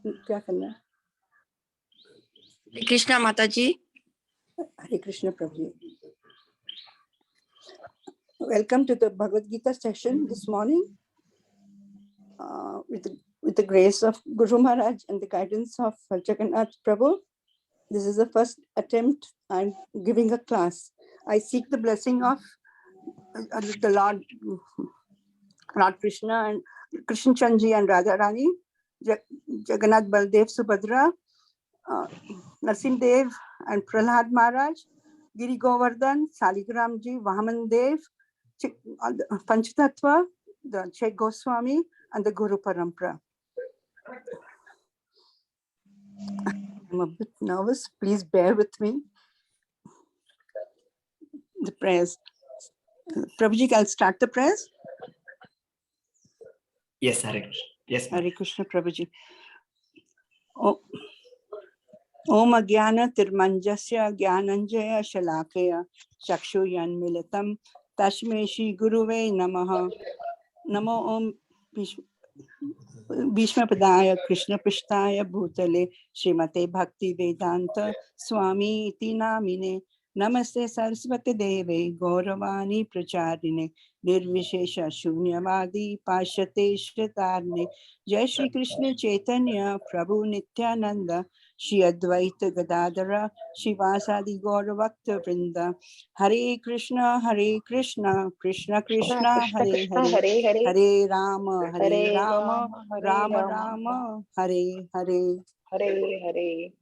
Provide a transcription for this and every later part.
क्या करना है? Krishna Mataji. Hare Krishna Prabhu. Welcome to the Bhagavad Gita session this morning. With the grace of Guru Maharaj and the guidance of Jagannath Prabhu. This is the first attempt I'm giving a class. I seek the blessing of the Lord Krishna and Krishna Chandji and Radha Rani, Jagannath Baldev Subhadra, Narsim Dev and Prahlad Maharaj, Giri Govardhan, Saligram Ji, Vaman Dev, Panchatattva, the Chek Goswami, and the Guru Parampara. I'm a bit nervous. Please bear with me. The prayers. Prabhuji, I'll start the prayers. Yes, Hare Krishna. Yes, Hare Krishna, Prabhuji. Om Agyana Tirmanjasya Gyananjaya Shalakaya Chakshuyan Militam Tashmeshi Guruve Namaha Namo Om Bhishma Padaya Krishna Pishtaya Bhutale Srimate Bhakti Vedanta Swami Iti Namine Namaste Saraswati Deve Gauravani Pracharine Nirvishesha Shunyavadi Pashate Shritarne Jai Shri Krishna Chaitanya Prabhu Nityananda Shri Advaita Gadadara Shivasadi Gauravakta Vrinda Hare Krishna Krishna Krishna Hare Hare Hare Rama Rama Rama Hare Hare. Hare.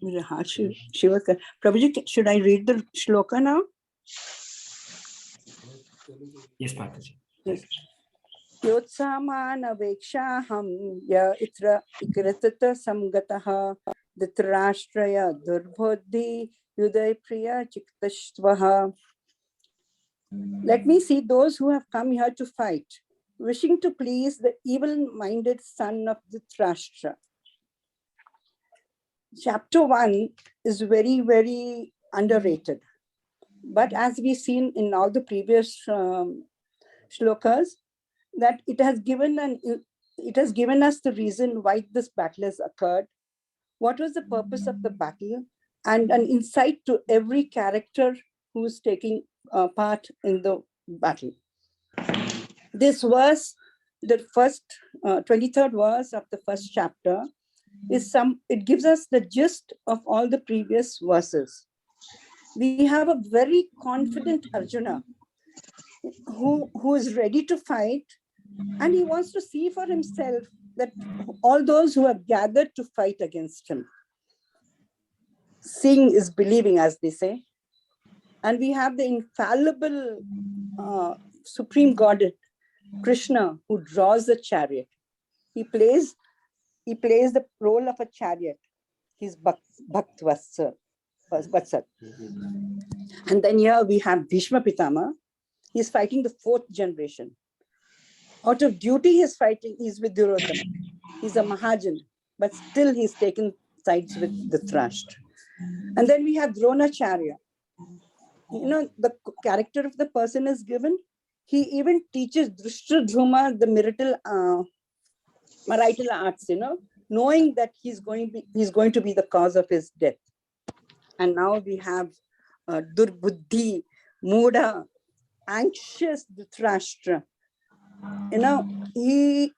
Shivaka. Prabhuji, should I read the shloka now? Yes, Mataji. Yes. Yotsamana vekshaham ya itra ikratata samgataha dhitrashtraya durbodhi yuday priya chiktashvaha. Let me see those who have come here to fight, wishing to please the evil-minded son of Dhritarashtra. Chapter 1 is very, very underrated. But as we've seen in all the previous shlokas, that it has given us the reason why this battle has occurred, what was the purpose of the battle, and an insight to every character who is taking part in the battle. This verse, the first 23rd verse of the first chapter, it gives us the gist of all the previous verses. We have a very confident Arjuna who is ready to fight, and he wants to see for himself that all those who have gathered to fight against him. Seeing is believing, as they say. And we have the infallible Supreme God, Krishna, who draws the chariot. He plays the role of a chariot. He's Bhakt Vatsal. And then here we have Bhishma Pitama. He's fighting the 4th generation. Out of duty, he's with Duryodhana. He's a Mahajan, but still he's taken sides with the Dhritarashtra. And then we have Dronacharya. The character of the person is given. He even teaches Dhrishtadyumna the marital arts, knowing that he's going to be the cause of his death. And now we have Durbuddhi, Muda, anxious Dhritarashtra. He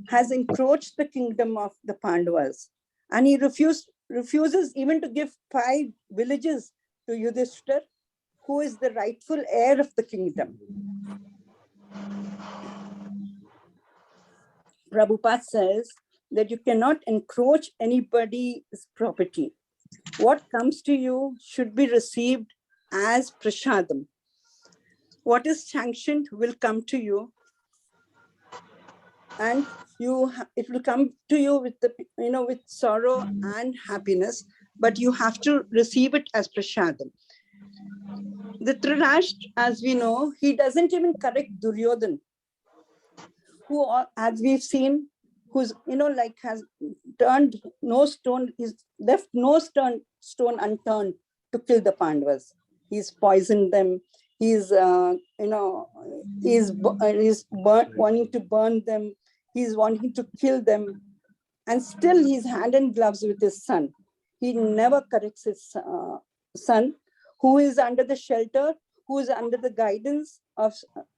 has encroached the kingdom of the Pandavas, and he refuses even to give 5 villages to Yudhishthira, who is the rightful heir of the kingdom. Prabhupada says that you cannot encroach anybody's property. What comes to you should be received as prasadam. What is sanctioned will come to you, and it will come to you with sorrow and happiness, but you have to receive it as prasadam. The Dhritarashtra, as we know, he doesn't even correct Duryodhana, who, as we've seen, who's has turned no stone, he's left no stone unturned to kill the Pandavas. He's poisoned them. He's wanting to burn them. He's wanting to kill them. And still he's hand in gloves with his son. He never corrects his son, who is under the shelter, who is under the guidance of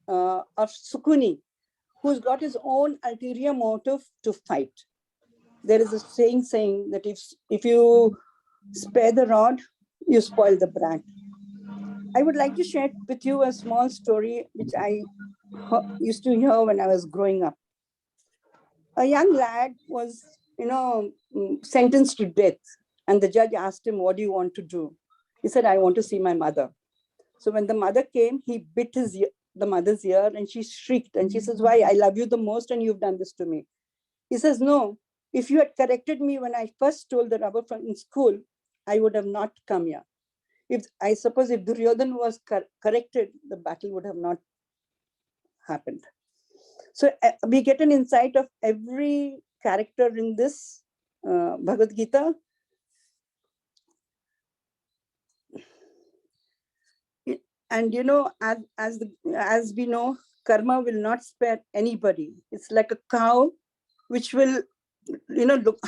Sukuni, who's got his own ulterior motive to fight. There is a saying that if you spare the rod, you spoil the brat. I would like to share with you a small story which I used to hear when I was growing up. A young lad was, sentenced to death, and the judge asked him, "What do you want to do?" He said, "I want to see my mother." So when the mother came, he bit the mother's ear, and she shrieked, and she says, "Why? I love you the most, and you've done this to me." He says, "No, if you had corrected me when I first stole the rubber from in school, I would have not come here. I suppose if Duryodhan was corrected, the battle would have not happened." So we get an insight of every character in this Bhagavad Gita. And as we know, karma will not spare anybody. It's like a cow which will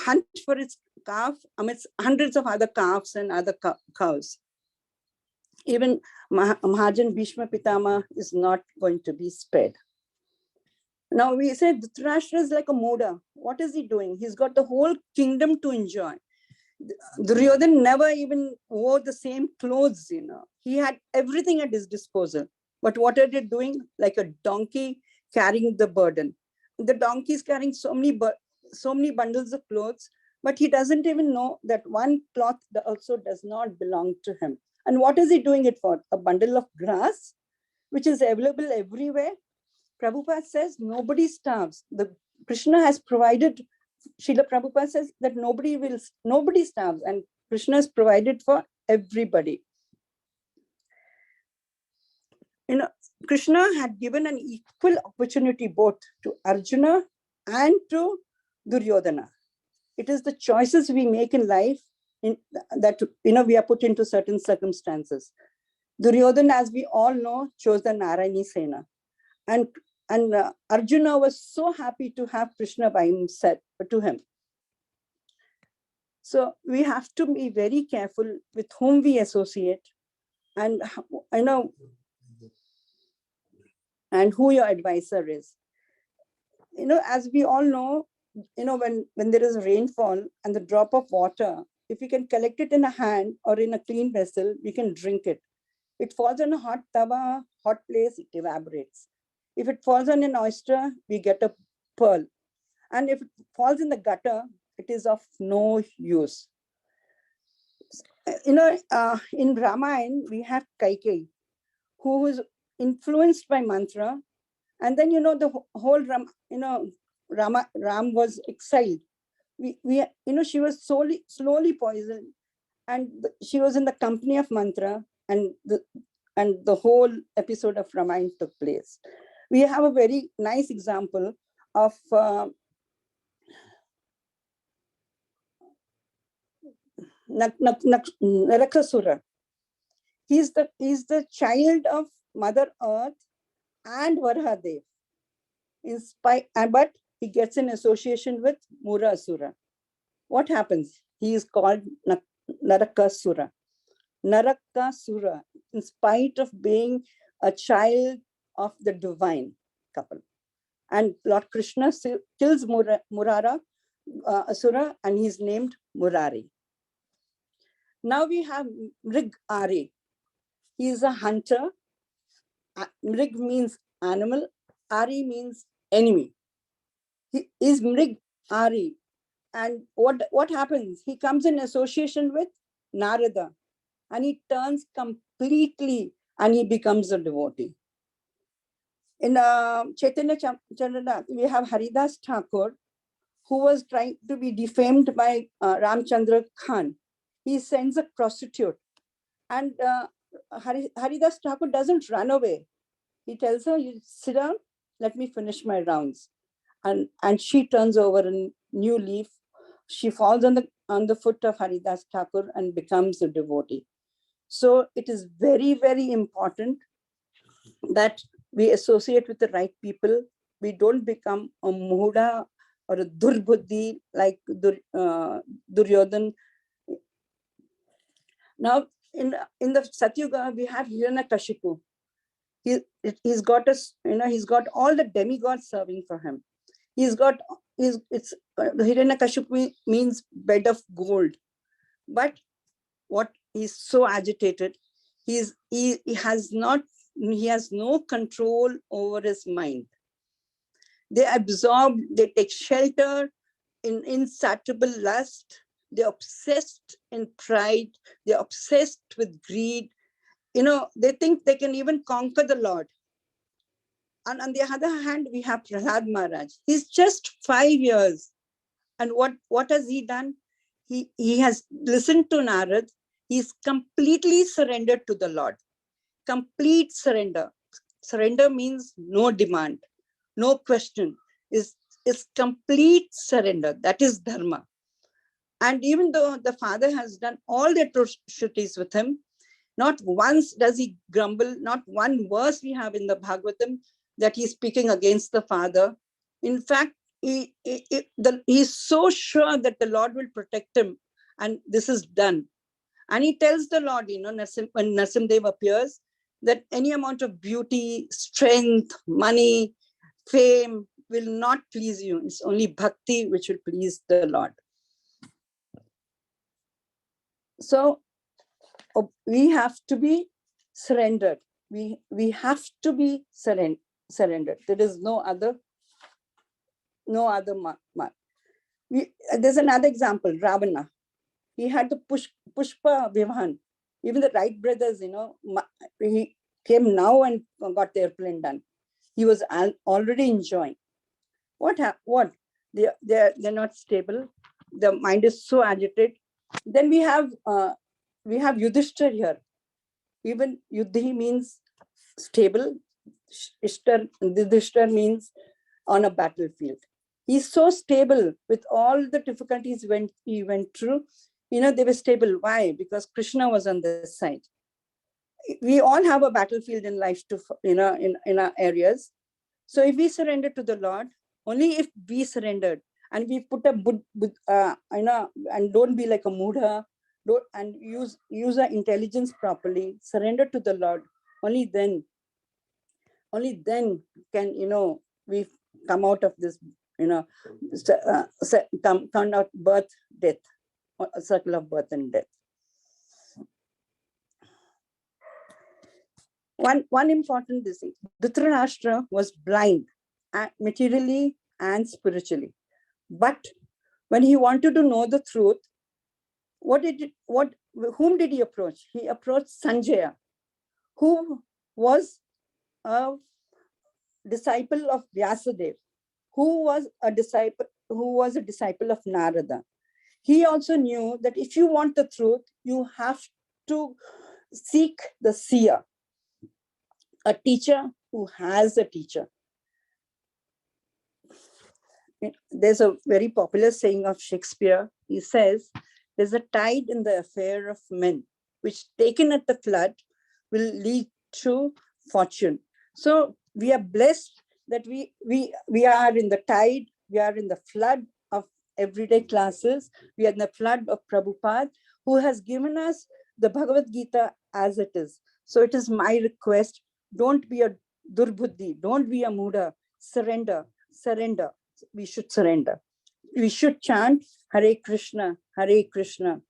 hunt for its calf amidst hundreds of other calves and other cows. Even Mahajan Bhishma Pitama is not going to be spared. Now we say Dhritarashtra is like a moda. What is he doing? He's got the whole kingdom to enjoy. Duryodhan never even wore the same clothes, He had everything at his disposal. But what are they doing? Like a donkey carrying the burden. The donkey is carrying so many bundles of clothes, but he doesn't even know that one cloth also does not belong to him. And what is he doing it for? A bundle of grass, which is available everywhere. Prabhupada says nobody starves. Krishna has provided. Srila Prabhupada says that nobody starves, and Krishna is provided for everybody. Krishna had given an equal opportunity both to Arjuna and to Duryodhana. It is the choices we make in life that we are put into certain circumstances. Duryodhana, as we all know, chose the Narayani Sena, and Arjuna was so happy to have Krishna by himself to him. So we have to be very careful with whom we associate, and and who your advisor is. As we all know, when there is rainfall and the drop of water, if we can collect it in a hand or in a clean vessel, we can drink it. It falls on a hot tawa, hot place, it evaporates. If it falls on an oyster, we get a pearl. And if it falls in the gutter, it is of no use. In Ramayana, we have Kaikeyi, who is influenced by mantra. And then, the whole Ram was exiled. She was slowly poisoned, and she was in the company of mantra, and the whole episode of Ramayana took place. We have a very nice example of Narakasura. He's the child of Mother Earth and Varahadev. But he gets in association with Murasura. What happens? He is called Narakasura. Narakasura, in spite of being a child of the divine couple. And Lord Krishna kills Murara Asura, and he's named Murari. Now we have Mrig Ari. He is a hunter. Mrig means animal. Ari means enemy. He is Mrig Ari. And what happens? He comes in association with Narada, and he turns completely, and he becomes a devotee. In Chaitanya Charana, we have Haridas Thakur, who was trying to be defamed by Ramchandra Khan. He sends a prostitute, and Haridas Thakur doesn't run away. He tells her, "You sit down, let me finish my rounds." And she turns over a new leaf. She falls on the foot of Haridas Thakur and becomes a devotee. So it is very, very important that we associate with the right people we don't become a muda or a durbuddhi like Duryodhan. Now, in the Satyuga, we have Hiranyakashipu. He's got us, he's got all the demigods serving for him. Hiranyakashipu means bed of gold. But what he's so agitated, he has no control over his mind. They absorb, they take shelter in insatiable lust. They're obsessed in pride. They're obsessed with greed. They think they can even conquer the Lord. And on the other hand, we have Prahlad Maharaj. He's just 5 years. And what has he done? He has listened to Narad. He's completely surrendered to the Lord. Complete surrender. Surrender means no demand, no question. Is complete surrender. That is dharma. And even though the father has done all the atrocities with him, not once does he grumble. Not one verse we have in the Bhagavatam that he's speaking against the father. In fact, he's so sure that the Lord will protect him, and this is done. And he tells the Lord, when Narasimhadev appears, that any amount of beauty, strength, money, fame will not please you. It's only bhakti which will please the Lord. So we have to be surrendered. We have to be surrendered. There is no other mark. There's another example, Ravana. He had the Pushpa Vivahan. Even the Wright brothers, he came now and got the airplane done. He was already enjoying. What? They're not stable. The mind is so agitated. Then we have Yudhishthir here. Even Yudhi means stable. Yudhishthir means on a battlefield. He's so stable with all the difficulties he went through. They were stable. Why? Because Krishna was on this side. We all have a battlefield in life to, in our areas. So if we surrender to the Lord, only if we surrendered and we put and don't be like a mudha, and use our intelligence properly, surrender to the Lord, only then can, we come out of this, come out birth, death, a circle of birth and death. One important thing, Dhritarashtra was blind, materially and spiritually. But when he wanted to know the truth, whom did he approach? He approached Sanjaya, who was a disciple of Vyasadeva, who was a disciple of Narada. He also knew that if you want the truth, you have to seek the seer, a teacher who has a teacher. There's a very popular saying of Shakespeare. He says, there's a tide in the affair of men, which taken at the flood will lead to fortune. So we are blessed that we are in the tide, we are in the flood of everyday classes, we are in the flood of Prabhupada, who has given us the Bhagavad Gita as it is. So it is my request, don't be a durbuddhi, don't be a muda, surrender. We should surrender. We should chant Hare Krishna, Krishna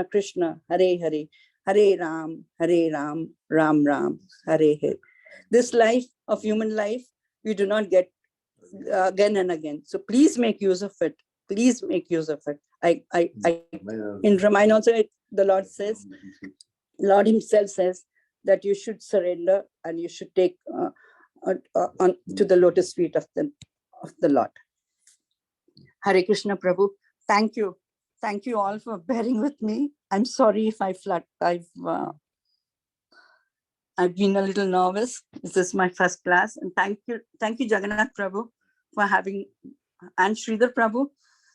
Krishna, Hare Hare, Hare Ram, Ram Ram, Hare Hare. This life of human life, we do not get again and again. So please make use of it. Please make use of it. In Ramayana also, the Lord himself says that you should surrender and you should take on to the lotus feet of the Lord. Hare Krishna, Prabhu. Thank you. Thank you all for bearing with me. I'm sorry if I've been a little nervous. This is my first class. And thank you, Jagannath Prabhu, for having, and Sridhar Prabhu,